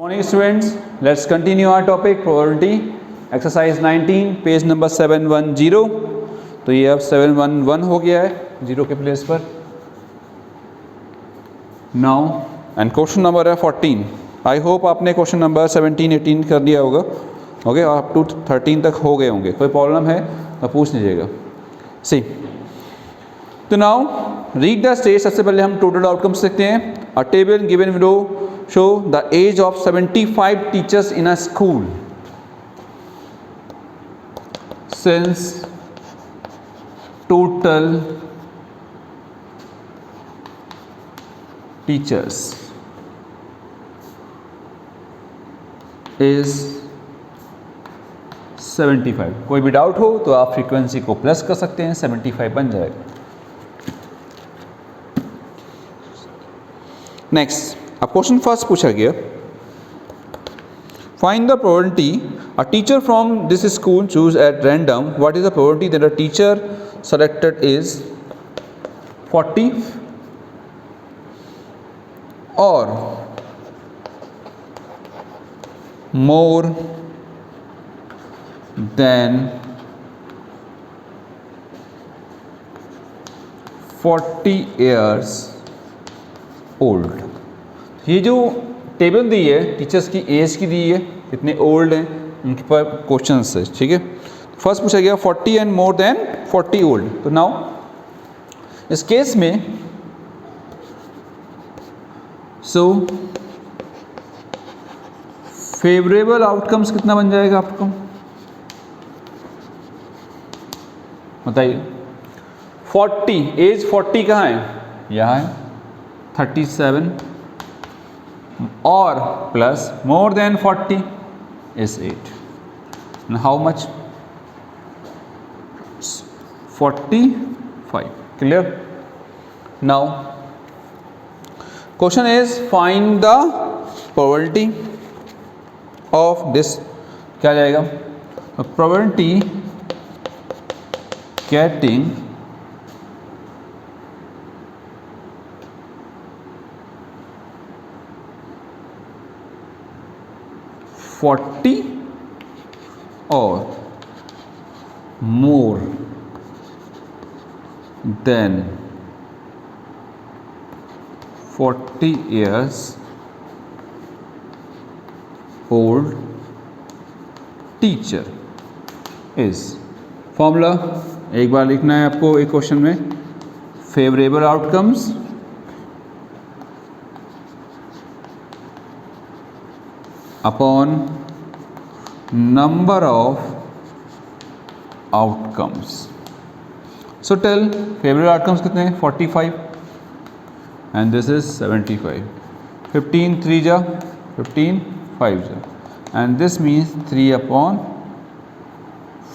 Morning students, let's continue our topic probability exercise 19 page number 710। तो ये अब 711 हो गया है 0 के प्लेस पर। नाउ एंड क्वेश्चन नंबर है 14। आई होप आपने क्वेश्चन नंबर 17 18 कर लिया होगा, ओके, अप टू 13 तक हो गए होंगे। कोई प्रॉब्लम है तो पूछ लीजिएगा। सी तो नाउ रीड द स्टेज। सबसे पहले हम टोटल आउटकम्स देखते हैं। A table given below show the age of 75 teachers in a school since total teachers is 75। कोई भी डाउट हो तो आप फ्रीक्वेंसी को प्लस कर सकते हैं, 75 बन जाएगा। नेक्स्ट, अब क्वेश्चन फर्स्ट पूछा गया, find the probability a teacher from this school choose at random, what is the probability that a teacher selected is 40 और more than 40 years ओल्ड। ये जो टेबल दी है टीचर्स की एज की दी है, कितने ओल्ड हैं उनके पर क्वेश्चन है, ठीक है। फर्स्ट पूछा गया 40 एंड मोर देन 40 ओल्ड। तो नाउ इस केस में फेवरेबल आउटकम्स कितना बन जाएगा आपको बताइए। 40 एज 40 कहाँ है, यहाँ है 37 और plus more than 40 is 8। How much 45। Clear. Now question is find the probability of this. क्या जाएगा, प्रोबेबिलिटी गेटिंग 40 और more than 40 years old teacher is। Formula एक बार लिखना है आपको एक क्वेश्चन में, favourable outcomes upon number of outcomes. So tell favourable outcomes कितने हैं 45 एंड दिस इज 75। 15 3 जा 15 5 जा and this means 3 upon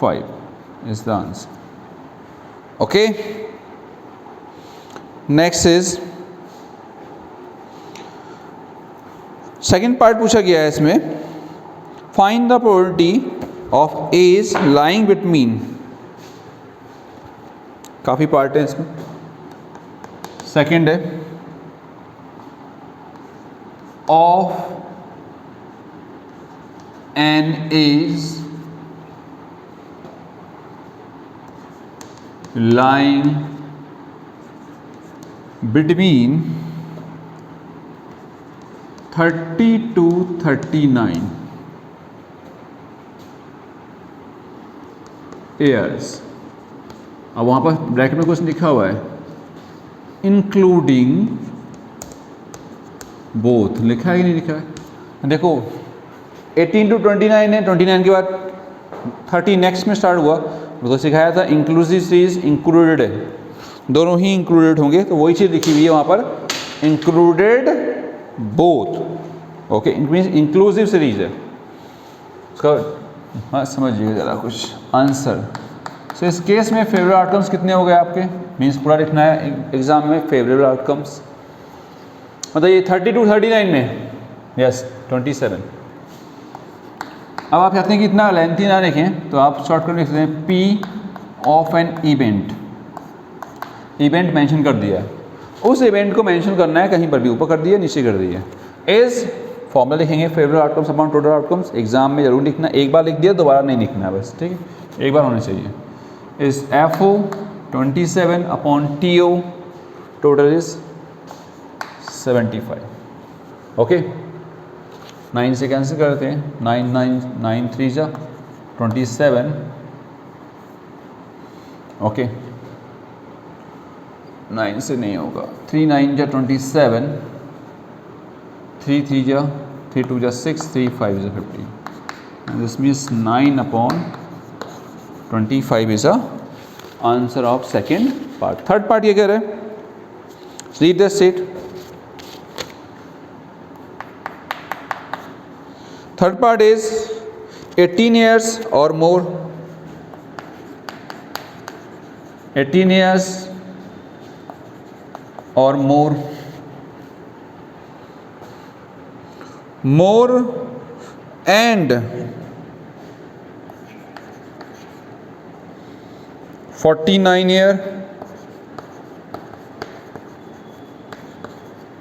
5 is the answer. Okay, next is second part पूछा गया है इसमें, find the probability of age lying between। काफी part है इसमें। सेकेंड है of an age lying between 30 to 39 years। अब वहाँ पर ब्रैकेट में कुछ लिखा हुआ है इंक्लूडिंग बोथ, लिखा है कि नहीं लिखा है। देखो 18 to 29 है, 29 के बाद 30 नेक्स्ट में स्टार्ट हुआ तो सिखाया था इंक्लूसिव सीरीज इंक्लूडेड है, दोनों ही इंक्लूडेड होंगे। तो वही चीज़ लिखी हुई है वहाँ पर included both. Okay, means inclusive series है उसका। हाँ समझिए ज़रा कुछ आंसर। सो इस केस में फेवरेबल आउटकम्स कितने हो गए आपके, मीन्स पूरा लिखना है एग्जाम में फेवरेबल आउटकम्स। मतलब ये 30 to 39 में यस 27। अब आप चाहते हैं कि इतना लेंथी ना लिखें तो आप शॉर्टकट लिख सकते हैं P of an event. Event mention कर दिया है, उस इवेंट को मेंशन करना है कहीं पर भी, ऊपर कर दिया नीचे कर दिया। इज फॉर्मूला लिखेंगे favourable outcomes upon total outcomes, exam में जरूर लिखना, एक बार लिख दिया दोबारा नहीं लिखना है बस, ठीक है, एक बार होना चाहिए। इस FO 27 upon TO total is 75, okay. 9 से कैंसिल करते हैं, 9 9 9 3 जा 27, ओके। 9 से नहीं होगा, 3 9 जा 27, 3 3 जा 3 2 जा 6, 3 5 जा 50, this means 9 upon 25 is a answer of second part. Third part ये कह रहे हैं, read the state. Third part is 18 years or more, 18 years or more and 49 year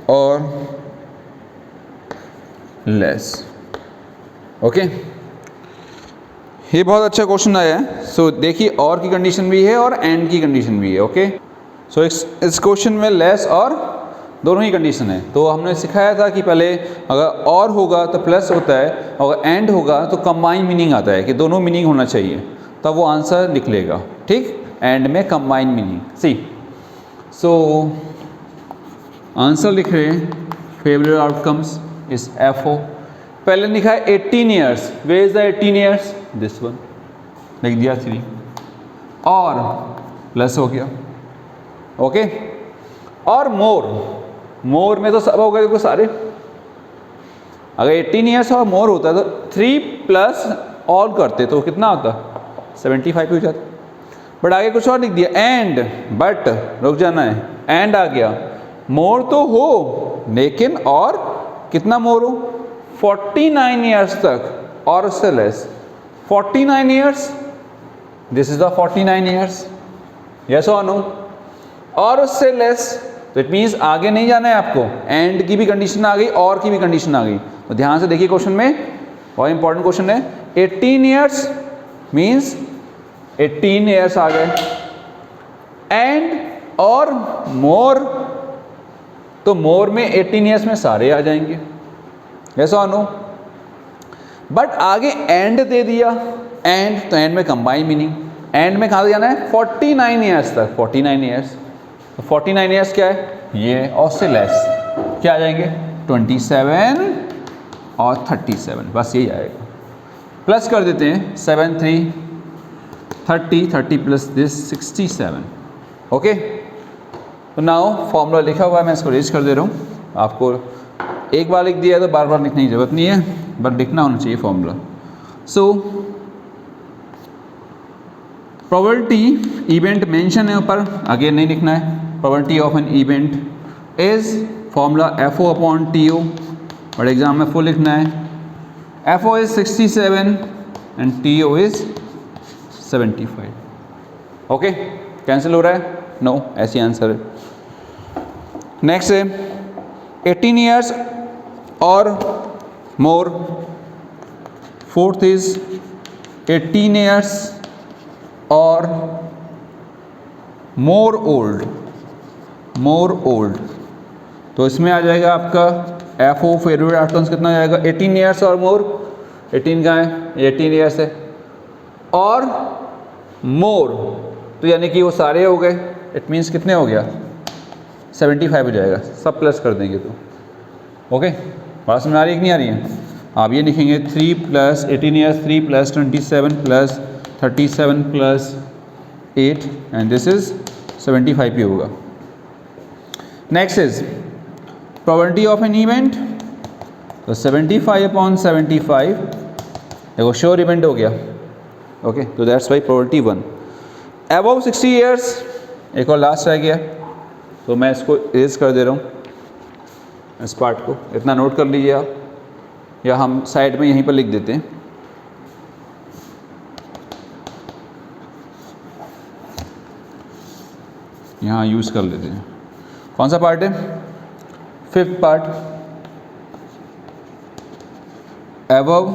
or less, okay. ये बहुत अच्छा क्वेश्चन आया है। सो देखिए, और की कंडीशन भी है और एंड की कंडीशन भी है, ओके। सो इस क्वेश्चन में लेस और दोनों ही कंडीशन है। तो हमने सिखाया था कि पहले अगर और होगा तो प्लस होता है, अगर एंड होगा तो कंबाइन मीनिंग आता है कि दोनों मीनिंग होना चाहिए, तब वो आंसर निकलेगा, ठीक। एंड में कंबाइन मीनिंग, सी। सो आंसर लिख रहे हैं फेवरेबल आउटकम्स इस FO। पहले लिखा है 18 years, where is the 18 years, this one लिख दिया 3 और प्लस हो गया, ओके। और मोर में तो सब हो गए सारे। अगर 18 years और मोर होता है तो 3 प्लस ऑल करते तो कितना होता, 75 हो जाता। बट आगे कुछ और लिख दिया, एंड, बट रुक जाना है, एंड आ गया, मोर तो हो लेकिन और कितना मोर हो, 49 years तक और उससे less. 49 years, this is the 49 years, yes और नो, और उससे लेस, तो इट मीन्स आगे नहीं जाना है आपको, एंड की भी कंडीशन आ गई और की भी कंडीशन आ गई। तो ध्यान से देखिए क्वेश्चन में, बहुत इंपॉर्टेंट क्वेश्चन है। 18 years मीन्स 18 years आ गए, एंड और मोर, तो मोर में 18 years में सारे आ जाएंगे, यस और नो। बट आगे एंड दे दिया, एंड तो एंड में कंबाइन मीनिंग, एंड में कहाँ जाना है, 49 years तक, 49 years, तो 49 years क्या है ये, और से लेस क्या आ जाएंगे, 27 और 37, बस यही आएगा। प्लस कर देते हैं, 7 3 30 प्लस दिस 67, ओके। तो नाउ फॉर्मूला लिखा हुआ है, मैं इसको रेज कर दे रहा हूँ। आपको एक बार लिख दिया है तो बार बार लिखने की जरूरत नहीं है, बट लिखना होना चाहिए formula. So probability event mention है ऊपर, आगे नहीं लिखना है। Probability of an event is formula FO upon TO, और एग्जाम में फुल लिखना है। FO is 67 and TO is 75, okay. Cancel हो रहा है, नो, ऐसी आंसर है। नेक्स्ट है 18 years और मोर। फोर्थ इज 18 years और मोर ओल्ड, तो इसमें आ जाएगा आपका FO फेवरेबल आउटकम्स कितना आ जाएगा, 18 years और मोर, 18 का है, 18 years है, और मोर, तो यानी कि वो सारे हो गए, इट मीन्स कितने हो गया, 75 हो जाएगा, सब प्लस कर देंगे तो, ओके। बात समझ आ रही है कि नहीं आ रही है? आप ये लिखेंगे 3 plus 18 years, 3 plus 27 plus 37 plus 8 and this is 75 ही होगा। Next is probability of an event, तो 75 अपॉन 75 देखो श्योर इवेंट हो गया, ओके। तो that's why probability 1। Above 60 years, एक और लास्ट रह गया, तो मैं इसको इरेज कर दे रहा हूँ, इस पार्ट को इतना नोट कर लीजिए आप, या हम साइड में यहीं पर लिख देते हैं। यहाँ यूज़ कर लेते हैं। कौन सा पार्ट है, 5th part. above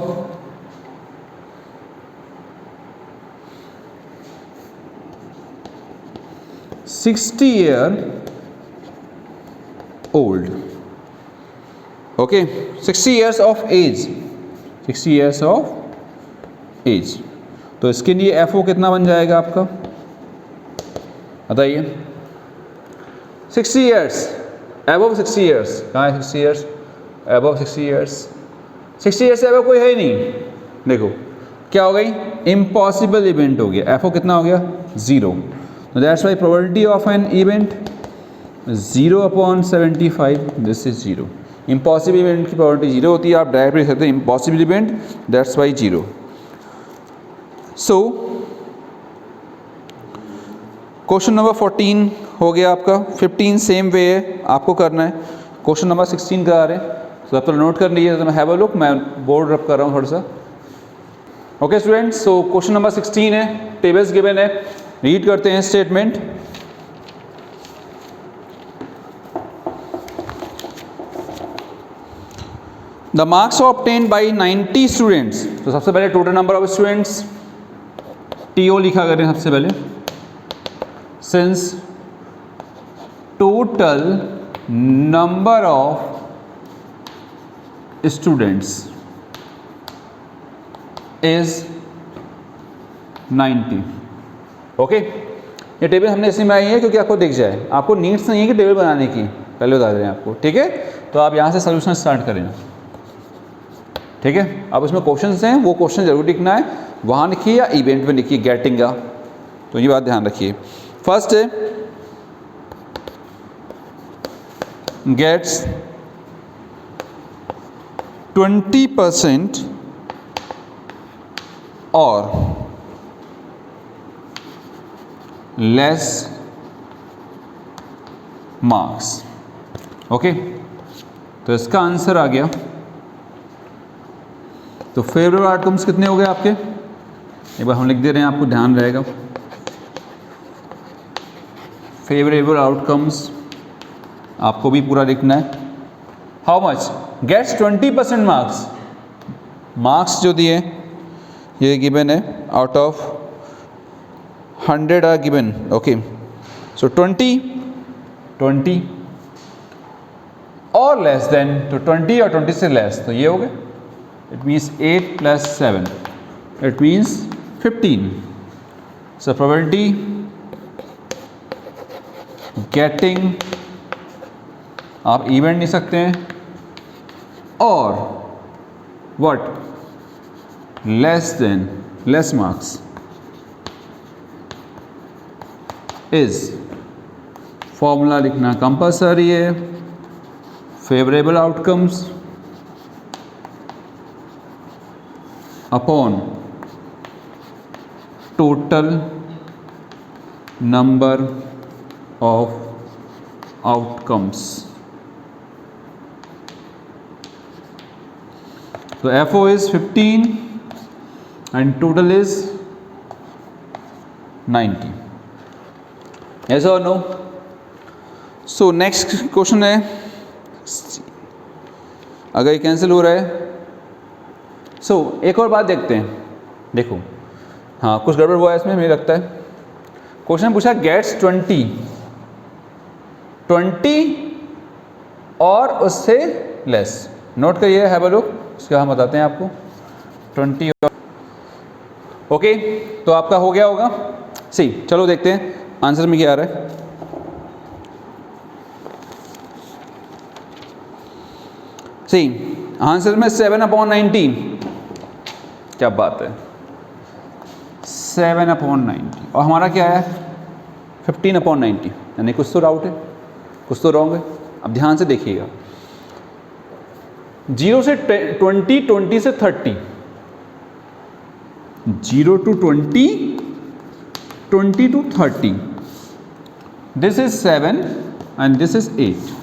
60-year old, okay 60 years of age, 60 years of age। तो इसके लिए FO कितना बन जाएगा आपका, बताइए। 60 years, above 60 years, कहाँ है 60 years, above 60 years, 60 years से above कोई है ही नहीं। देखो क्या हो गई, इम्पॉसिबल इवेंट हो गया, FO कितना हो गया 0। That's why probability of an event 0/75, this is 0। Impossible event की प्रोबेबिलिटी 0 होती है, आप डायरेक्ट लिख सकते हैं impossible event, that's why 0। So question number 14 हो गया आपका। 15 सेम वे है, आपको करना है। क्वेश्चन नंबर 16 करा रहे हैं, तो आप तो नोट कर लीजिए, तो मैं हैव अ लुक, मैं बोर्ड रब कर रहा हूँ थोड़ा सा। Okay students, so question number 16 है, टेबल्स गिवन है, रीड करते हैं statement. The marks obtained by 90 students, तो सबसे पहले total number of students TO लिखा करें सबसे पहले, since total number of students is 90। Okay, ये टेबल हमने इसलिए बनाई है क्योंकि आपको दिख जाए, आपको नीड्स नहीं है कि टेबल बनाने की, पहले बता रहे हैं आपको, ठीक है। तो आप यहाँ से सोल्यूशन स्टार्ट करें, ठीक है। अब इसमें क्वेश्चंस हैं, वो क्वेश्चन जरूर लिखना है, वहाँ लिखिए या इवेंट में लिखिए, गेटिंग का, तो ये बात ध्यान रखिए। फर्स्ट है गेट्स 20% और लेस मार्क्स। ओके, तो इसका आंसर आ गया। तो फेवरेबल आउटकम्स कितने हो गए आपके, एक बार हम लिख दे रहे हैं, आपको ध्यान रहेगा। फेवरेबल आउटकम्स आपको भी पूरा लिखना है। How much gets 20% marks, marks जो दिए ये गिवन है, out of 100 are given. Okay, so 20 और लेस देन, तो 20 और 20 से लेस, तो ये हो गए, it means 8 + 7, it means 15। So probability getting, आप इवेंट नहीं सकते हैं, और what less than, less marks is, formula लिखना कंपल्सरी है, favourable outcomes upon total number of outcomes. So FO is 15 and total is 90. Yes or no? So next question है, अगर ये कैंसिल हो रहा है, so एक और बात देखते हैं। देखो हाँ, कुछ गड़बड़ हुआ है इसमें, मुझे लगता है। क्वेश्चन पूछा गेट्स 20 और उससे लेस, नोट करिए, हैव अ लुक, इसका हम बताते हैं आपको। 20 और ओके, तो आपका हो गया होगा सही। चलो देखते हैं आंसर में क्या आ रहा है। सही आंसर में 7/90, क्या बात है, 7/90, और हमारा क्या है 15/90, यानी कुछ तो डाउट है, कुछ तो रॉन्ग है। अब ध्यान से देखिएगा, 0 से 20, 20 से 30, 0 to 20, 20 to 30, this is 7 and this is 8।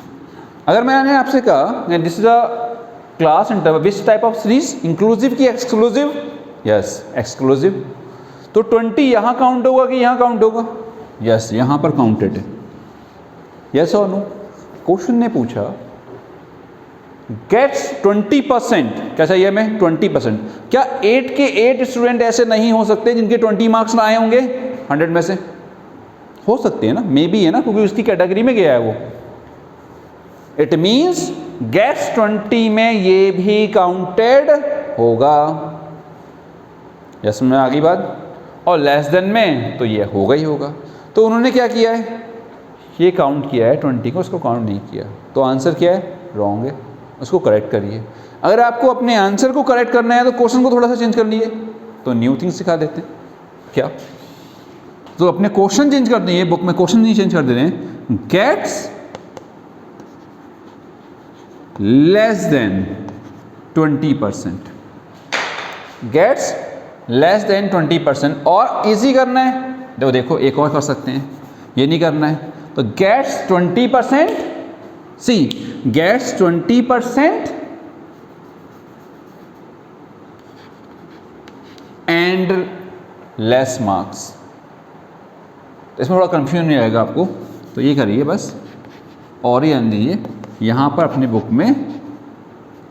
अगर मैंने आपसे कहा this is a class interval which type of series, inclusive की एक्सक्लूसिव, यस एक्सक्लूसिव, तो 20 यहां काउंट होगा कि यहां काउंट होगा, यस यहां पर काउंटेड है, यस और नो। क्वेश्चन ने पूछा गेट्स 20%, क्या चाहिए हमें 20%। क्या 8 के 8 स्टूडेंट ऐसे नहीं हो सकते जिनके 20 मार्क्स ना आए होंगे 100 में से? हो सकते हैं ना, मे बी है ना, क्योंकि उसकी कैटेगरी में गया है वो। इट मीन्स गेट्स 20 में ये भी काउंटेड होगा। यस में आ गई बात। और लेस देन में तो ये होगा ही होगा। तो उन्होंने क्या किया है, ये काउंट किया है 20 को, उसको काउंट नहीं किया। तो आंसर क्या है, रॉन्ग है, उसको करेक्ट करिए। अगर आपको अपने आंसर को करेक्ट करना है तो क्वेश्चन को थोड़ा सा चेंज कर लिए, तो न्यू थिंग सिखा देते हैं क्या। तो अपने क्वेश्चन चेंज कर दिए, बुक में क्वेश्चन नहीं चेंज कर दे रहे हैं। Gets less than 20%, gets less than 20%। और इजी करना है, देखो एक और कर सकते हैं, ये नहीं करना है तो gets 20%, see gets 20% and less marks. तो इसमें थोड़ा कंफ्यूजन नहीं आएगा आपको, तो ये करिए बस और ही आने दीजिए, यहाँ पर अपनी बुक में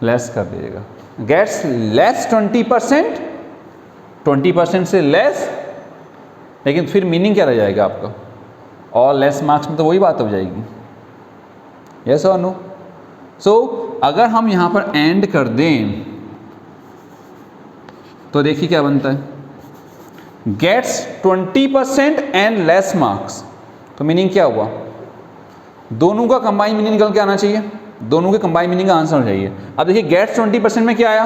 लेस कर दीजिएगा। गेट्स लेस 20%, 20% से लेस, लेकिन फिर मीनिंग क्या रह जाएगा आपका, और लेस मार्क्स में तो वही बात हो जाएगी। यस और नो? सो अगर हम यहाँ पर एंड कर दें तो देखिए क्या बनता है, गेट्स 20% एंड लेस मार्क्स। तो मीनिंग क्या हुआ, दोनों का कंबाइन मीनिंग निकल के आना चाहिए, दोनों के कंबाइन मीनिंग का आंसर चाहिए। अब देखिए गेट्स 20% में क्या आया,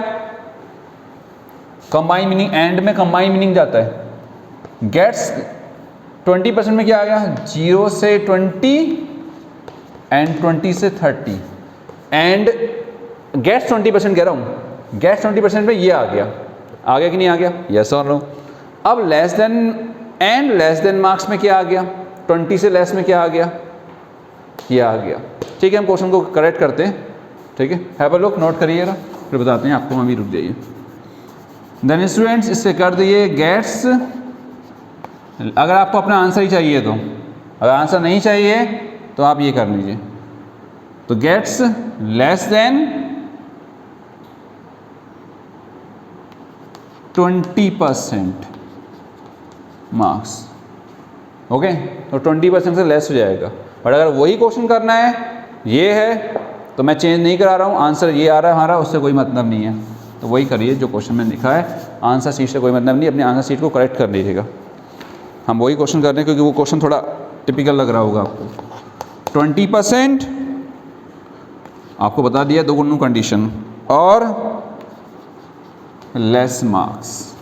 कंबाइन मीनिंग, एंड में कंबाइन मीनिंग जाता है। गेट्स 20% में क्या आ गया, 0 से 20 एंड 20 से 30, एंड गेट्स 20% कह रहा हूँ, गेट्स 20% में ये आ गया कि नहीं आ गया, यस और नो। अब less than and less than marks में क्या आ गया, 20 से लेस में क्या आ गया, ये आ गया। ठीक है, हम क्वेश्चन को करेक्ट करते हैं। ठीक है, हैव अ लुक, नोट करिएगा, फिर बताते हैं आपको। हम भी रुक जाइए। देन स्टूडेंट्स इससे कर दिए गेट्स, अगर आपको अपना आंसर ही चाहिए तो, अगर आंसर नहीं चाहिए तो आप ये कर लीजिए। तो gets less than 20% marks. Okay, तो 20% से लेस हो जाएगा। बट अगर वही क्वेश्चन करना है, ये है, तो मैं चेंज नहीं करा रहा हूँ, आंसर ये आ रहा है हमारा, उससे कोई मतलब नहीं है। तो वही करिए जो क्वेश्चन में लिखा है, आंसर शीट से कोई मतलब नहीं, अपने आंसर शीट को करेक्ट कर लीजिएगा। हम वही क्वेश्चन कर रहे हैं क्योंकि वो क्वेश्चन थोड़ा टिपिकल लग रहा होगा आपको। 20% आपको बता दिया, दोनों कंडीशन, और लेस मार्क्स।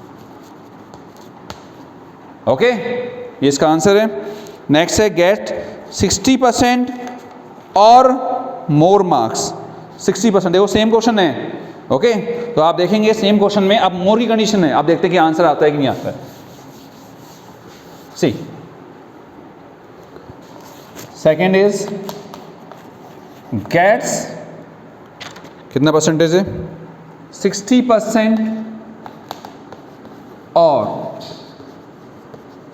ओके, ये इसका आंसर है। नेक्स्ट है गेट 60% और मोर मार्क्स। 60%, देखो सेम क्वेश्चन है। ओके, तो आप देखेंगे सेम क्वेश्चन में अब मोर की कंडीशन है, आप देखते हैं कि आंसर आता है कि नहीं आता है। सी सेकेंड इज गेट्स, कितना परसेंटेज है, 60% और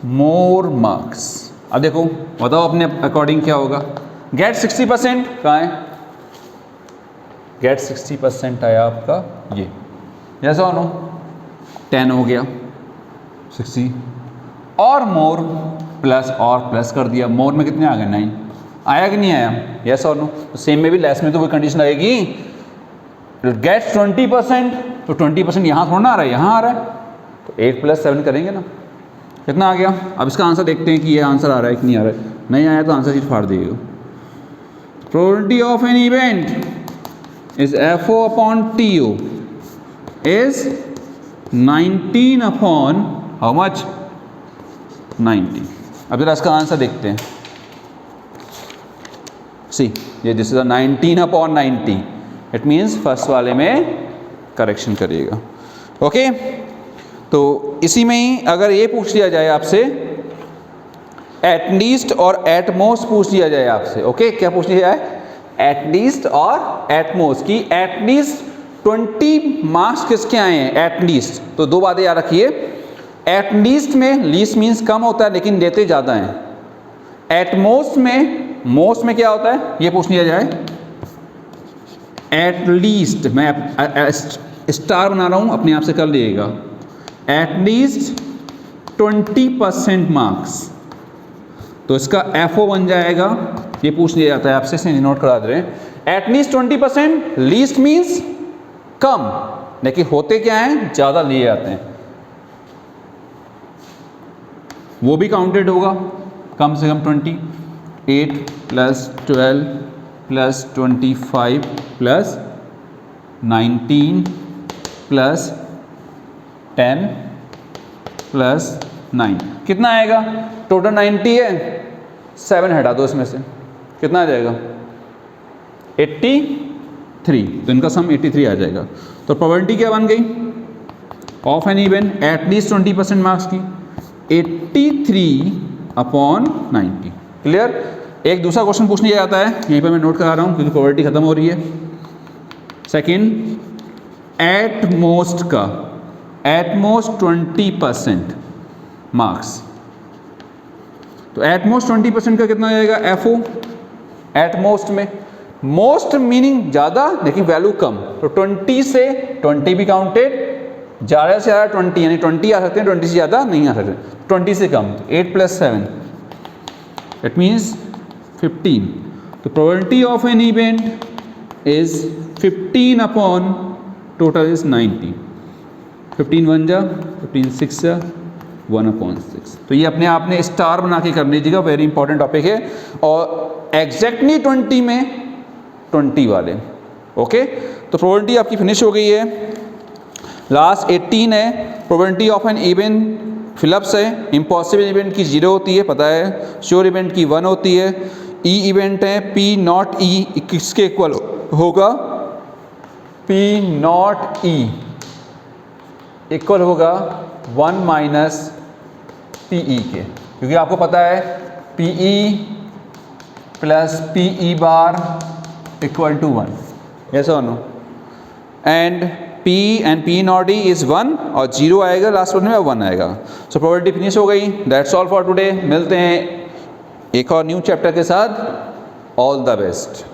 मोर मार्क्स। अब देखो, बताओ अपने अकॉर्डिंग क्या होगा। गेट 60% कहाँ है, गेट 60% आया आपका ये, जैसा हो नो 10 हो गया 60, और मोर प्लस, और प्लस कर दिया, मोर में कितने आ गए 9, आया कि नहीं आया, यस और नो। तो सेम में भी लेस में तो वही कंडीशन आएगी। गेट्स 20%, तो 20% यहाँ थोड़ा ना आ रहा है, यहाँ आ रहा है, तो 8 + 7 करेंगे ना, कितना आ गया। अब इसका आंसर देखते हैं कि ये आंसर आ रहा है कि नहीं आ रहा है। नहीं आया तो आंसर शीट फाड़ देगा। Probability of an event is FO/TO is 19 how much, 90। अब जरा इसका आंसर देखते हैं। सी ये this is 19/90, it means first वाले में करेक्शन करिएगा। ओके, तो इसी में ही अगर ये पूछ लिया जाए आपसे, एटलीस्ट और एटमोस्ट पूछ लिया जाए आपसे। ओके, क्या पूछ लिया जाए, एटलीस्ट और एटमोस्ट की। एटलीस्ट 20 मार्क्स किसके आए हैं, एटलीस्ट। तो दो बातें याद रखिए, एटलीस्ट में लीस्ट मीन्स कम होता है लेकिन देते ज़्यादा हैं। एटमोस्ट में, मोस्ट में क्या होता है, ये पूछ लिया जाए, एटलीस्ट, मैं स्टार बना रहा हूँ, अपने आप से कर लीजिएगा, एटलीस्ट 20% मार्क्स। तो इसका FO बन जाएगा, ये पूछ लिया जाता है आपसे, इसलिए नोट करा दे रहे हैं। एटलीस्ट 20%, लीस्ट मीन्स कम, लेकिन होते क्या हैं, ज़्यादा लिए जाते हैं, वो भी काउंटेड होगा, कम से कम 20, 8 + 12 + 25 + 19 + 10 + 9, कितना आएगा? टोटल 90 है, 7 हटा दो इसमें से, कितना आ जाएगा? 83, तो इनका सम 83 आ जाएगा। तो प्रोबेबिलिटी क्या बन गई of an event at least 20% marks की? 83/90। क्लियर? एक दूसरा क्वेश्चन पूछ लिया जाता है, यहीं पर मैं नोट करा रहा हूँ क्योंकि प्रोबेबिलिटी खत्म हो रही है। सेकंड, एट मोस्ट 20% मार्क्स, तो एट मोस्ट 20% का कितना आ जाएगा? FO एट मोस्ट में, मोस्ट मीनिंग ज़्यादा लेकिन वैल्यू कम, तो 20 से 20 भी काउंटेड, ज़्यादा से ज़्यादा 20, यानी 20 आ सकते हैं, 20 से ज़्यादा नहीं आ सकते, 20 से कम, तो 8 + 7 इट मीन्स 15। तो probability of an event is 15 total is 90। 15 1 जा, 15 6 जा, 1/6। तो ये अपने आप ने स्टार बना के कर लीजिएगा, वेरी इंपॉर्टेंट टॉपिक है, और एग्जैक्टली 20 में 20 वाले। ओके, तो प्रोबेबिलिटी आपकी फिनिश हो गई है। लास्ट 18 है, probability of an event fill-ups है। इम्पॉसिबल इवेंट की 0 होती है, पता है। श्योर इवेंट की 1 होती है। ई इवेंट है, P0E किसके इक्वल होगा? P0E इक्वल होगा 1 - PE के, क्योंकि आपको पता है PE + PE bar = 1, yes or no? And P and P0E is 1 और 0 आएगा लास्ट वन में, 1 आएगा। सो प्रोबेबिलिटी फिनिश हो गई। That's all for today. मिलते हैं एक और न्यू चैप्टर के साथ। All the best.